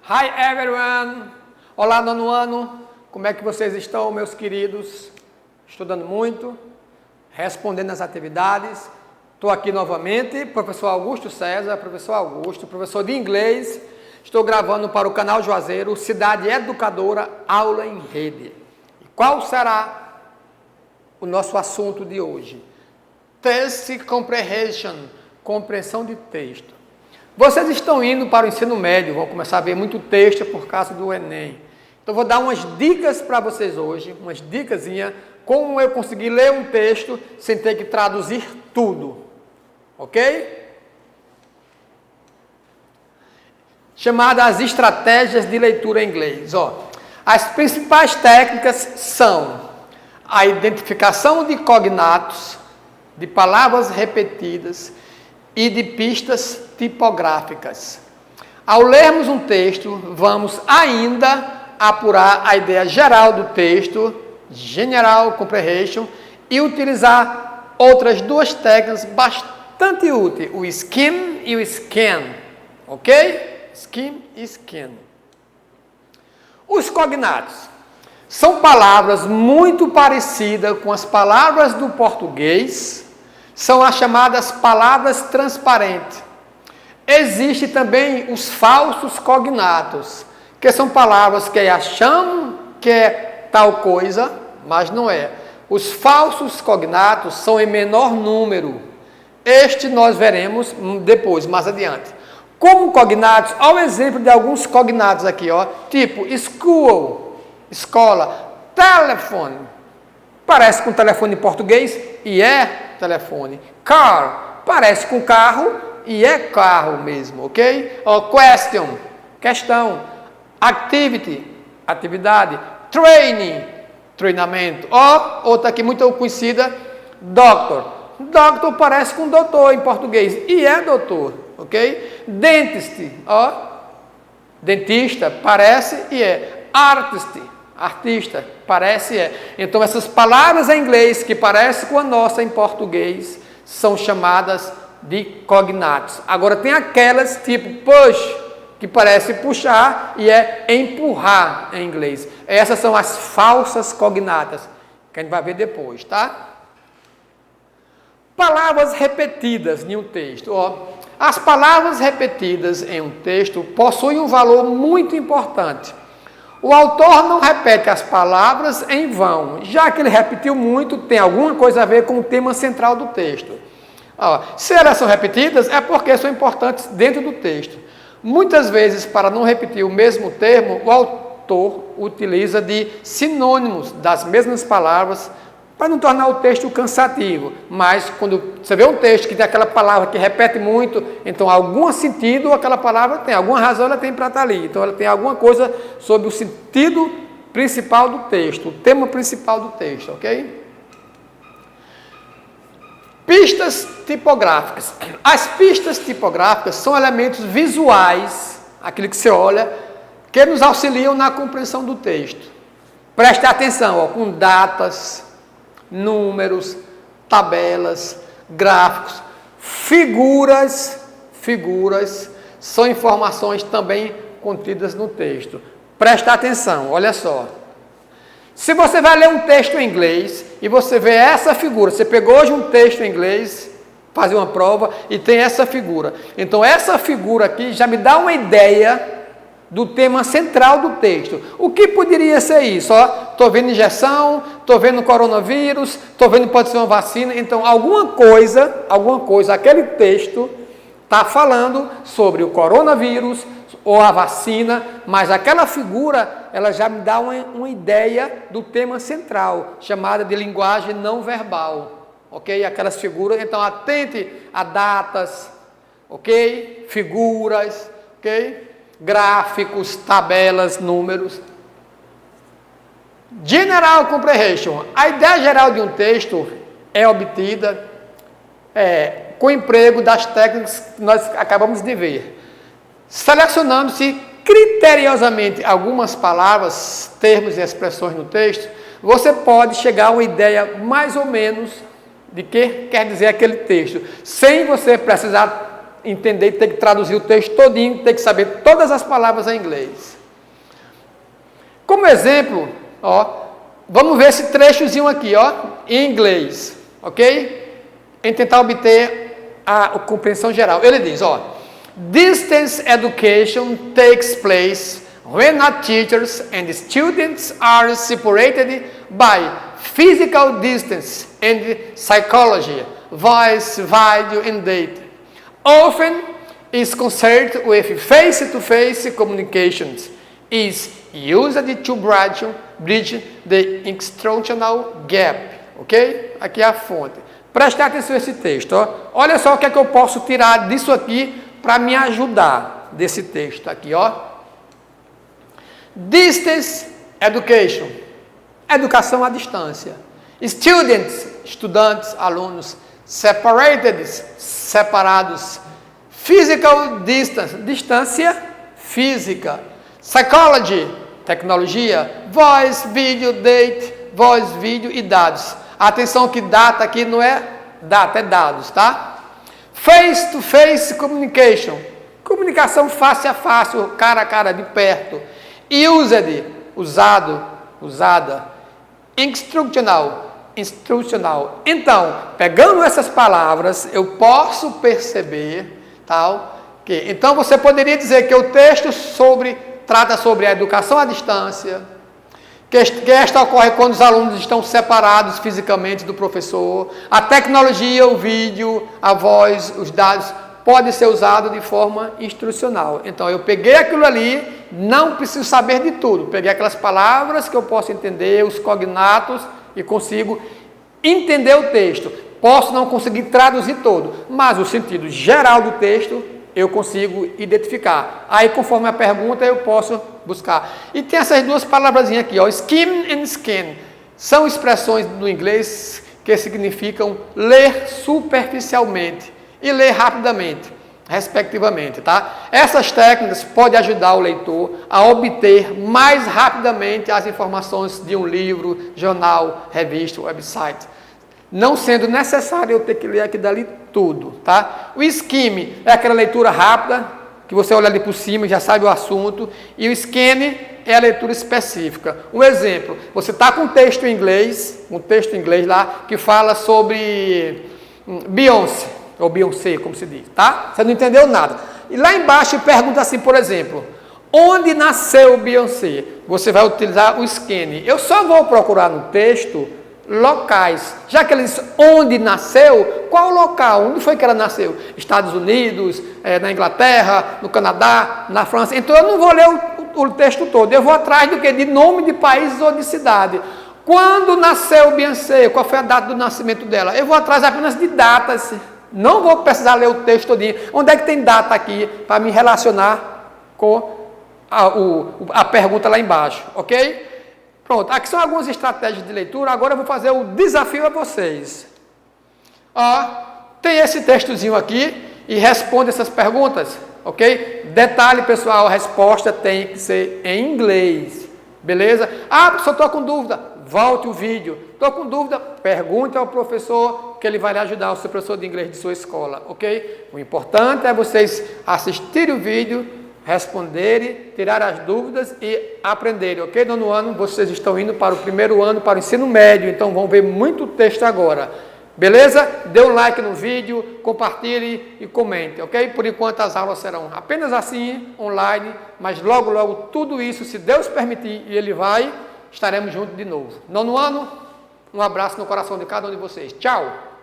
Hi everyone! Olá, nono ano! Como é que vocês estão, meus queridos? Estudando muito, respondendo as atividades. Estou aqui novamente, professor Augusto César, professor de inglês. Estou gravando para o canal Juazeiro, Cidade Educadora, Aula em Rede. E qual será o nosso assunto de hoje? Test Comprehension, compreensão de texto. Vocês estão indo para o ensino médio, vão começar a ver muito texto por causa do Enem. Então, vou dar umas dicas para vocês hoje, umas dicasinhas, como eu conseguir ler um texto sem ter que traduzir tudo. Ok? Chamadas estratégias de leitura em inglês. As principais técnicas são a identificação de cognatos, de palavras repetidas e de pistas tipográficas. Ao lermos um texto, vamos ainda apurar a ideia geral do texto, General Comprehension, e utilizar outras duas técnicas bastante úteis, o skim e o scan, ok? Skim e scan. Os cognatos são palavras muito parecidas com as palavras do português, são as chamadas palavras transparentes. Existem também os falsos cognatos, que são palavras que acham que é tal coisa, mas não é. Os falsos cognatos são em menor número. Este nós veremos depois, mais adiante. Como cognatos, olha o exemplo de alguns cognatos aqui, tipo school, escola, telefone. Parece com telefone em português e é telefone. Car, parece com carro e é carro mesmo, ok? Question, questão. Activity, atividade. Training, treinamento. Outra aqui muito conhecida, doctor. Doctor parece com doutor em português e é doutor, ok? Dentist, dentista, parece e é. Artist, artista, parece e é. Então, essas palavras em inglês que parecem com a nossa em português são chamadas de cognatos. Agora, tem aquelas tipo push, que parece puxar e é empurrar em inglês. Essas são as falsas cognatas, que a gente vai ver depois, tá? Palavras repetidas em um texto. As palavras repetidas em um texto possuem um valor muito importante. O autor não repete as palavras em vão, já que ele repetiu muito, tem alguma coisa a ver com o tema central do texto. Se elas são repetidas, é porque são importantes dentro do texto. Muitas vezes, para não repetir o mesmo termo, o autor utiliza de sinônimos das mesmas palavras para não tornar o texto cansativo. Mas, quando você vê um texto que tem aquela palavra que repete muito, então, algum sentido aquela palavra tem, alguma razão ela tem para estar ali. Então, ela tem alguma coisa sobre o sentido principal do texto, o tema principal do texto, ok? Pistas tipográficas. As pistas tipográficas são elementos visuais, aquilo que você olha, que nos auxiliam na compreensão do texto. Preste atenção, com datas, números, tabelas, gráficos, figuras são informações também contidas no texto. Preste atenção, olha só. Se você vai ler um texto em inglês e você vê essa figura, você pegou hoje um texto em inglês, fazer uma prova e tem essa figura. Então, essa figura aqui já me dá uma ideia do tema central do texto. O que poderia ser isso? Estou vendo injeção, estou vendo coronavírus, estou vendo pode ser uma vacina. Então, alguma coisa, aquele texto está falando sobre o coronavírus ou a vacina, mas aquela figura, ela já me dá uma ideia do tema central, chamada de linguagem não verbal, ok? Aquelas figuras, então atente a datas, ok? Figuras, ok? Gráficos, tabelas, números. General Comprehension. A ideia geral de um texto é obtida com o emprego das técnicas que nós acabamos de ver. Selecionando-se criteriosamente algumas palavras, termos e expressões no texto, você pode chegar a uma ideia mais ou menos de que quer dizer aquele texto, sem você precisar entender, ter que traduzir o texto todinho, ter que saber todas as palavras em inglês. Como exemplo, ó, vamos ver esse trechozinho aqui, ó, em inglês, ok? Em tentar obter a compreensão geral. Ele diz, ó, distance education takes place when teachers and students are separated by physical distance and psychology, voice, video, and data. Often is concerned with face-to-face communications, is used to bridge the instructional gap. Ok? Aqui é a fonte. Preste atenção a esse texto. Ó. Olha só o que é que eu posso tirar disso aqui para me ajudar desse texto aqui. Ó. Distance education. Educação à distância. Students, estudantes, alunos. Separated, separados. Physical distance, distância física. Psychology, tecnologia. Voice, video, date, voz, vídeo e dados. Atenção que data aqui não é data, é dados, tá? Face-to-face communication. Comunicação face a face, cara a cara, de perto. Used, usado, usada. Instructional. Então, pegando essas palavras, eu posso perceber, tal, que então você poderia dizer que o texto trata sobre a educação à distância, que esta ocorre quando os alunos estão separados fisicamente do professor, a tecnologia, o vídeo, a voz, os dados pode ser usado de forma instrucional. Então, eu peguei aquilo ali, não preciso saber de tudo, peguei aquelas palavras que eu posso entender, os cognatos, e consigo entender o texto. Posso não conseguir traduzir todo, mas o sentido geral do texto eu consigo identificar. Aí, conforme a pergunta, eu posso buscar. E tem essas duas palavrazinhas aqui, ó, skim and scan. São expressões do inglês que significam ler superficialmente e ler rapidamente, respectivamente, tá? Essas técnicas podem ajudar o leitor a obter mais rapidamente as informações de um livro, jornal, revista, website, não sendo necessário eu ter que ler aqui dali tudo, tá? O skim é aquela leitura rápida, que você olha ali por cima e já sabe o assunto, e o scan é a leitura específica. Um exemplo, você está com um texto em inglês lá, que fala sobre Beyoncé, ou Beyoncé, como se diz, tá? Você não entendeu nada. E lá embaixo pergunta assim, por exemplo, onde nasceu Beyoncé? Você vai utilizar o scan. Eu só vou procurar no texto locais. Já que ele diz onde nasceu, qual local? Onde foi que ela nasceu? Estados Unidos, na Inglaterra, no Canadá, na França. Então eu não vou ler o texto todo. Eu vou atrás do que? De nome de países ou de cidade. Quando nasceu Beyoncé? Qual foi a data do nascimento dela? Eu vou atrás apenas de datas. Não vou precisar ler o texto todinho. Onde é que tem data aqui para me relacionar com a pergunta lá embaixo, ok? Pronto, aqui são algumas estratégias de leitura. Agora eu vou fazer o desafio a vocês. Ó, tem esse textozinho aqui e responde essas perguntas, ok? Detalhe, pessoal, a resposta tem que ser em inglês, beleza? Ah, professor, estou com dúvida. Volte o vídeo. Estou com dúvida, pergunte ao professor que ele vai lhe ajudar, o seu professor de inglês de sua escola, ok? O importante é vocês assistirem o vídeo, responderem, tirar as dúvidas e aprenderem, ok? Nono ano, vocês estão indo para o primeiro ano, para o ensino médio, então vão ver muito texto agora, beleza? Dê um like no vídeo, compartilhe e comente, ok? Por enquanto as aulas serão apenas assim, online, mas logo, logo tudo isso, se Deus permitir e Ele vai, estaremos juntos de novo. Nono ano, um abraço no coração de cada um de vocês. Tchau!